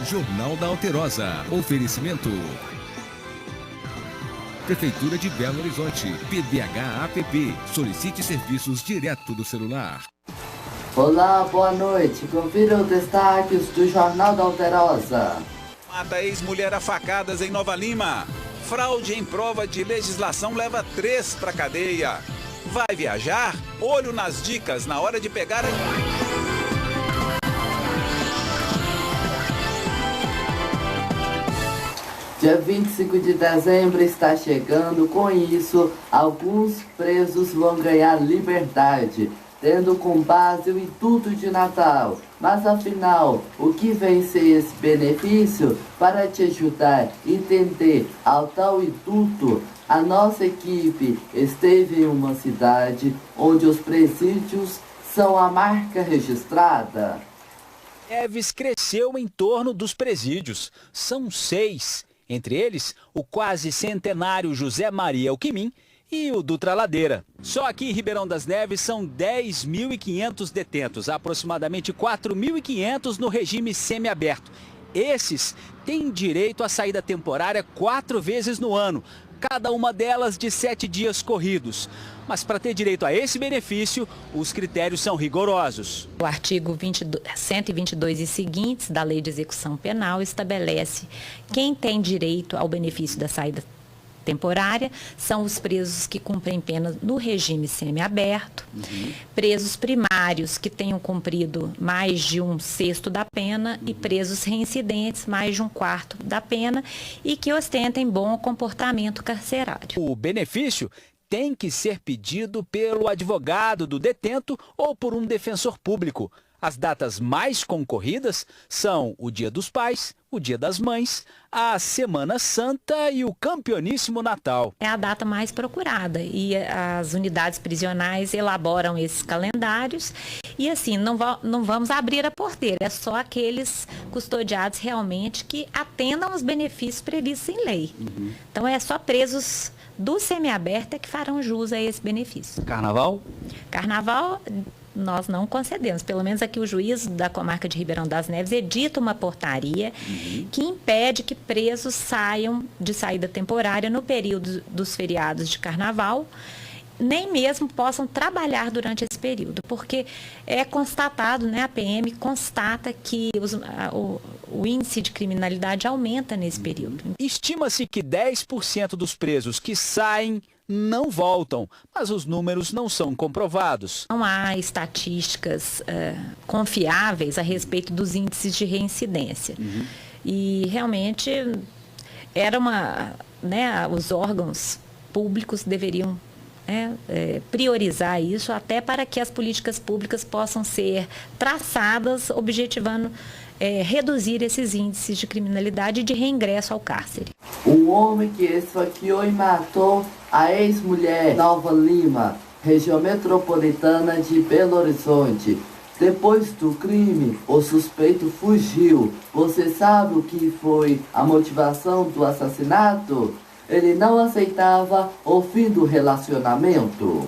Jornal da Alterosa. Oferecimento. Prefeitura de Belo Horizonte. PDH-APP. Solicite serviços direto do celular. Olá, boa noite. Confira os destaques do Jornal da Alterosa. Mata ex-mulher a facadas em Nova Lima. Fraude em prova de legislação leva 3 para cadeia. Vai viajar? Olho nas dicas na hora de pegar... Dia 25 de dezembro está chegando, com isso, alguns presos vão ganhar liberdade, tendo com base o intuito de Natal. Mas afinal, o que vem ser esse benefício? Para te ajudar a entender ao tal intuito, a nossa equipe esteve em uma cidade onde os presídios são a marca registrada. Neves cresceu em torno dos presídios. São 6. Entre eles, o quase centenário José Maria Alquimim e o Dutra Ladeira. Só aqui em Ribeirão das Neves são 10.500 detentos, aproximadamente 4.500 no regime semiaberto. Esses têm direito à saída temporária 4 vezes no ano, cada uma delas de 7 dias corridos. Mas para ter direito a esse benefício, os critérios são rigorosos. O artigo 122 e seguintes da Lei de Execução Penal estabelece quem tem direito ao benefício da saída temporária são os presos que cumprem pena no regime semiaberto, presos primários que tenham cumprido mais de 1/6 da pena e presos reincidentes mais de 1/4 da pena e que ostentem bom comportamento carcerário. O benefício tem que ser pedido pelo advogado do detento ou por um defensor público. As datas mais concorridas são o Dia dos Pais, o Dia das Mães, a Semana Santa e o Campeoníssimo Natal. É a data mais procurada e as unidades prisionais elaboram esses calendários e assim, não vamos abrir a porteira, é só aqueles custodiados realmente que atendam os benefícios previstos em lei. Então é só presos do semiaberto é que farão jus a esse benefício. Carnaval? Carnaval nós não concedemos. Pelo menos aqui o juiz da comarca de Ribeirão das Neves edita uma portaria que impede que presos saiam de saída temporária no período dos feriados de carnaval, nem mesmo possam trabalhar durante esse período, porque é constatado, né, a PM constata que o índice de criminalidade aumenta nesse período. Estima-se que 10% dos presos que saem não voltam, mas os números não são comprovados. Não há estatísticas confiáveis a respeito dos índices de reincidência. E realmente era os órgãos públicos deveriam priorizar isso até para que as políticas públicas possam ser traçadas objetivando reduzir esses índices de criminalidade e de reingresso ao cárcere. O homem que esfaqueou e matou a ex-mulher Nova Lima, região metropolitana de Belo Horizonte. Depois do crime, o suspeito fugiu. Você sabe o que foi a motivação do assassinato? Ele não aceitava o fim do relacionamento.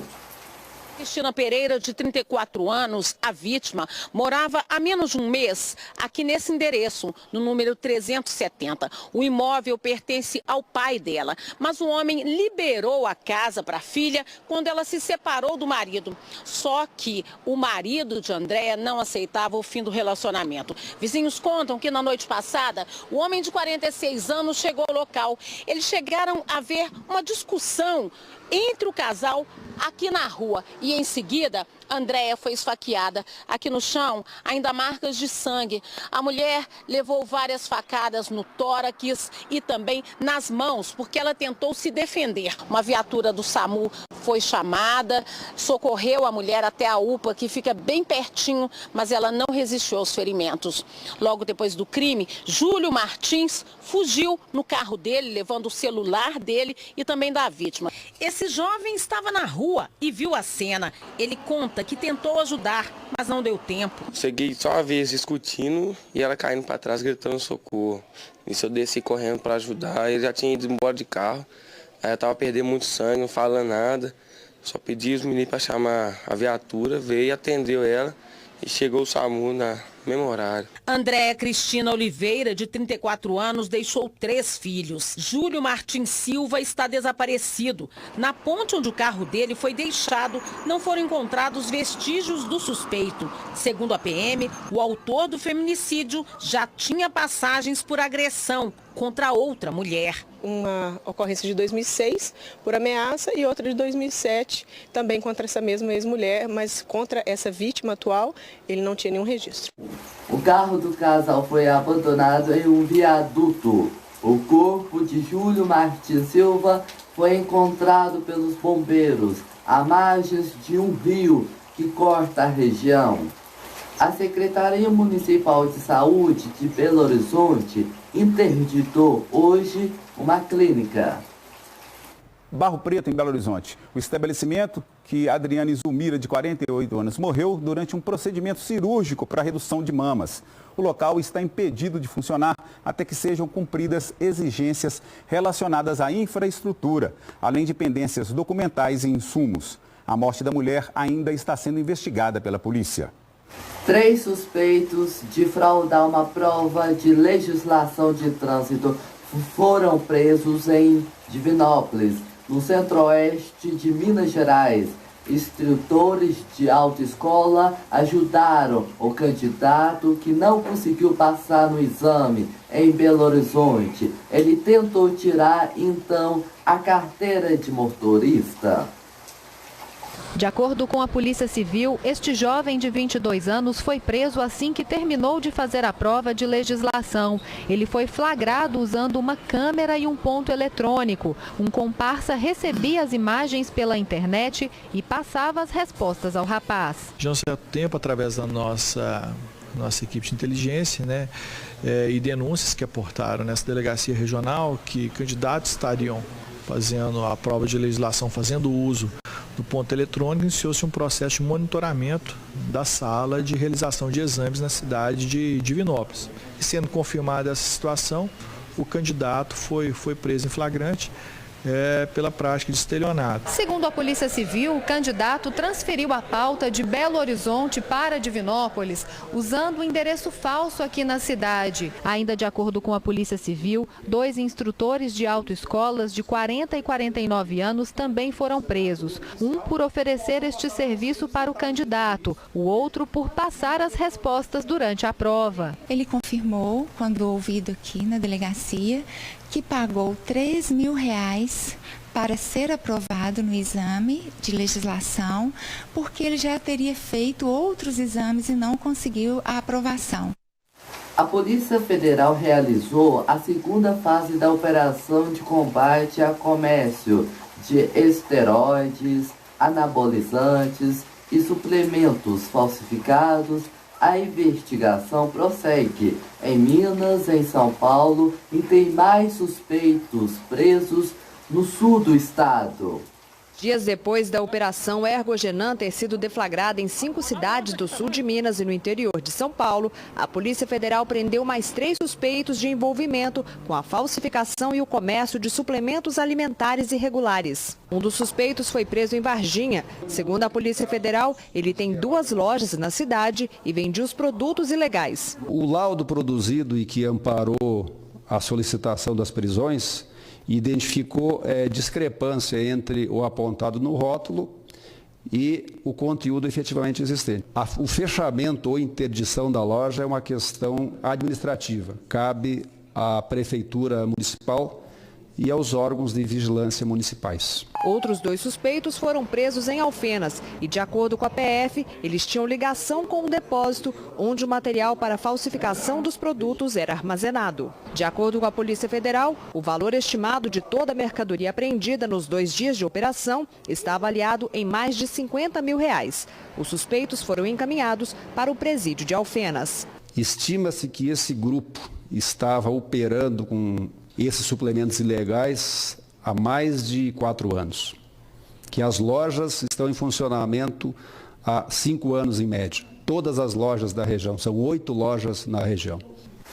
Cristina Pereira, de 34 anos, a vítima, morava há menos de um mês aqui nesse endereço, no número 370. O imóvel pertence ao pai dela, mas o homem liberou a casa para a filha quando ela se separou do marido. Só que o marido de Andréia não aceitava o fim do relacionamento. Vizinhos contam que na noite passada, o homem de 46 anos chegou ao local. Eles chegaram a ver uma discussão entre o casal aqui na rua e em seguida Andréia foi esfaqueada. Aqui no chão ainda há marcas de sangue. A mulher levou várias facadas no tórax e também nas mãos porque ela tentou se defender. Uma viatura do SAMU foi chamada, socorreu a mulher até a UPA que fica bem pertinho, mas ela não resistiu aos ferimentos. Logo depois do crime, Júlio Martins fugiu no carro dele, levando o celular dele e também da vítima. Esse jovem estava na rua e viu a cena. Ele conta que tentou ajudar, mas não deu tempo. Cheguei só uma vez discutindo e ela caindo para trás gritando socorro. Nisso eu desci correndo para ajudar, ele já tinha ido embora de carro. Aí eu estava perdendo muito sangue, não falando nada. Só pedi os meninos para chamar a viatura, veio e atendeu ela e chegou o SAMU na mesmo horário. Andréa Cristina Oliveira, de 34 anos, deixou 3 filhos. Júlio Martins Silva está desaparecido. Na ponte onde o carro dele foi deixado, não foram encontrados vestígios do suspeito. Segundo a PM, o autor do feminicídio já tinha passagens por agressão contra outra mulher. Uma ocorrência de 2006 por ameaça e outra de 2007 também contra essa mesma ex-mulher, mas contra essa vítima atual ele não tinha nenhum registro. O carro do casal foi abandonado em um viaduto. O corpo de Júlio Martins Silva foi encontrado pelos bombeiros à margem de um rio que corta a região. A Secretaria Municipal de Saúde de Belo Horizonte interditou hoje uma clínica. Barro Preto, em Belo Horizonte. O estabelecimento que Adriane Zulmira, de 48 anos, morreu durante um procedimento cirúrgico para redução de mamas. O local está impedido de funcionar até que sejam cumpridas exigências relacionadas à infraestrutura, além de pendências documentais e insumos. A morte da mulher ainda está sendo investigada pela polícia. 3 suspeitos de fraudar uma prova de legislação de trânsito foram presos em Divinópolis, no centro-oeste de Minas Gerais. Instrutores de autoescola ajudaram o candidato que não conseguiu passar no exame em Belo Horizonte. Ele tentou tirar, então, a carteira de motorista. De acordo com a Polícia Civil, este jovem de 22 anos foi preso assim que terminou de fazer a prova de legislação. Ele foi flagrado usando uma câmera e um ponto eletrônico. Um comparsa recebia as imagens pela internet e passava as respostas ao rapaz. Já há um certo tempo, através da nossa equipe de inteligência, e denúncias que aportaram nessa delegacia regional, que candidatos estariam fazendo a prova de legislação, fazendo uso do ponto eletrônico, iniciou-se um processo de monitoramento da sala de realização de exames na cidade de Divinópolis. E sendo confirmada essa situação, o candidato foi preso em flagrante pela prática de estelionato. Segundo a Polícia Civil, o candidato transferiu a pauta de Belo Horizonte para Divinópolis, usando um endereço falso aqui na cidade. Ainda de acordo com a Polícia Civil, 2 instrutores de autoescolas de 40 e 49 anos também foram presos. Um por oferecer este serviço para o candidato, o outro por passar as respostas durante a prova. Ele confirmou, quando ouvido aqui na delegacia, que pagou R$3.000 para ser aprovado no exame de legislação, porque ele já teria feito outros exames e não conseguiu a aprovação. A Polícia Federal realizou a 2ª fase da operação de combate a comércio de esteroides, anabolizantes e suplementos falsificados. A investigação prossegue em Minas, em São Paulo, e tem mais suspeitos presos no sul do estado. Dias depois da operação Ergogenan ter sido deflagrada em 5 cidades do sul de Minas e no interior de São Paulo, a Polícia Federal prendeu mais 3 suspeitos de envolvimento com a falsificação e o comércio de suplementos alimentares irregulares. Um dos suspeitos foi preso em Varginha. Segundo a Polícia Federal, ele tem 2 lojas na cidade e vendia os produtos ilegais. O laudo produzido e que amparou a solicitação das prisões identificou discrepância entre o apontado no rótulo e o conteúdo efetivamente existente. O fechamento ou interdição da loja é uma questão administrativa. Cabe à Prefeitura Municipal e aos órgãos de vigilância municipais. Outros 2 suspeitos foram presos em Alfenas e, de acordo com a PF, eles tinham ligação com o depósito onde o material para falsificação dos produtos era armazenado. De acordo com a Polícia Federal, o valor estimado de toda a mercadoria apreendida nos 2 dias de operação está avaliado em mais de R$50 mil. Os suspeitos foram encaminhados para o presídio de Alfenas. Estima-se que esse grupo estava operando com esses suplementos ilegais há mais de 4 anos, que as lojas estão em funcionamento há 5 anos em média. Todas as lojas da região, são 8 lojas na região.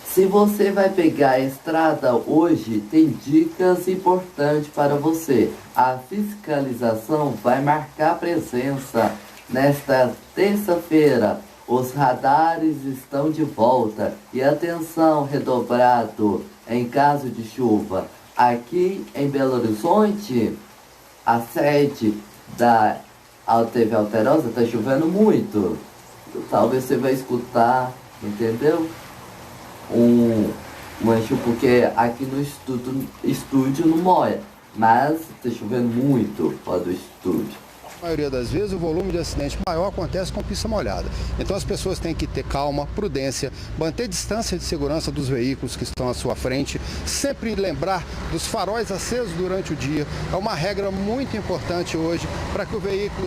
Se você vai pegar a estrada hoje, tem dicas importantes para você. A fiscalização vai marcar presença nesta terça-feira, Os radares estão de volta e atenção redobrado em caso de chuva. Aqui em Belo Horizonte, a sede da TV Alterosa está chovendo muito. Talvez você vai escutar, entendeu? Uma chuva, porque aqui no estúdio não molha, mas está chovendo muito fora do estúdio. A maioria das vezes o volume de acidente maior acontece com pista molhada. Então as pessoas têm que ter calma, prudência, manter distância de segurança dos veículos que estão à sua frente, sempre lembrar dos faróis acesos durante o dia. É uma regra muito importante hoje para que o veículo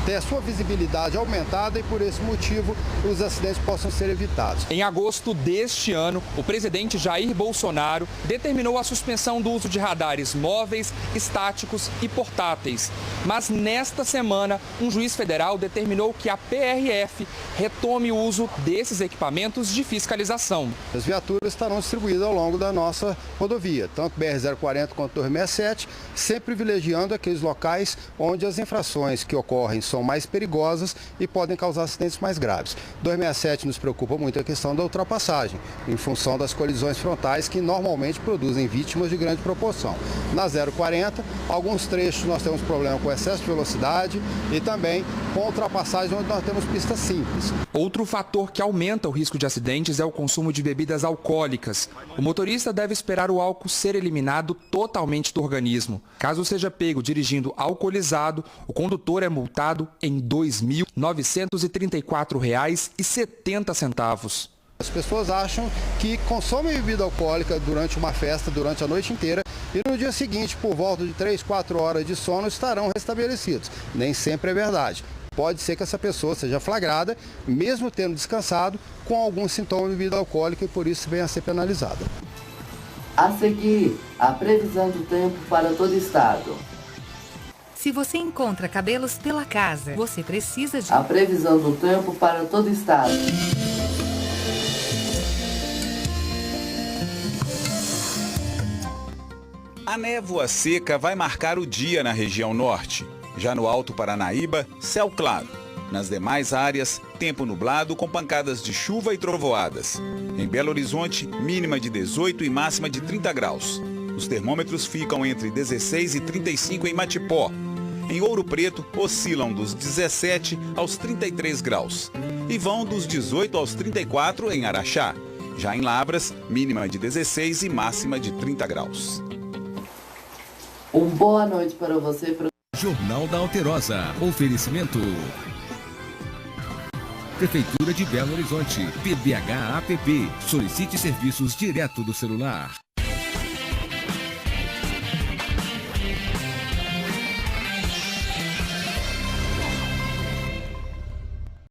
tenha a sua visibilidade aumentada e por esse motivo os acidentes possam ser evitados. Em agosto deste ano, o presidente Jair Bolsonaro determinou a suspensão do uso de radares móveis, estáticos e portáteis. Mas nesta semana, um juiz federal determinou que a PRF retome o uso desses equipamentos de fiscalização. As viaturas estarão distribuídas ao longo da nossa rodovia, tanto BR-040 quanto 267, sempre privilegiando aqueles locais onde as infrações que ocorrem são mais perigosas e podem causar acidentes mais graves. 267 nos preocupa muito a questão da ultrapassagem, em função das colisões frontais que normalmente produzem vítimas de grande proporção. Na 040, alguns trechos nós temos problema com excesso de velocidade e também com ultrapassagem onde nós temos pistas simples. Outro fator que aumenta o risco de acidentes é o consumo de bebidas alcoólicas. O motorista deve esperar o álcool ser eliminado totalmente do organismo. Caso seja pego dirigindo alcoolizado, o condutor é multado em R$ 2.934,70. As pessoas acham que consomem bebida alcoólica durante uma festa, durante a noite inteira, e no dia seguinte, por volta de 3, 4 horas de sono, estarão restabelecidos. Nem sempre é verdade. Pode ser que essa pessoa seja flagrada, mesmo tendo descansado, com algum sintoma de bebida alcoólica e por isso venha a ser penalizada. A seguir, a previsão do tempo para todo o estado. Se você encontra cabelos pela casa, você precisa de... A previsão do tempo para todo o estado. A névoa seca vai marcar o dia na região norte. Já no Alto Paranaíba, céu claro. Nas demais áreas, tempo nublado com pancadas de chuva e trovoadas. Em Belo Horizonte, mínima de 18 e máxima de 30 graus. Os termômetros ficam entre 16 e 35 em Matipó. Em Ouro Preto, oscilam dos 17 aos 33 graus. E vão dos 18 aos 34 em Araxá. Já em Lavras, mínima de 16 e máxima de 30 graus. Boa noite para você. Jornal da Alterosa. Oferecimento. Prefeitura de Belo Horizonte. PDH-APP. Solicite serviços direto do celular.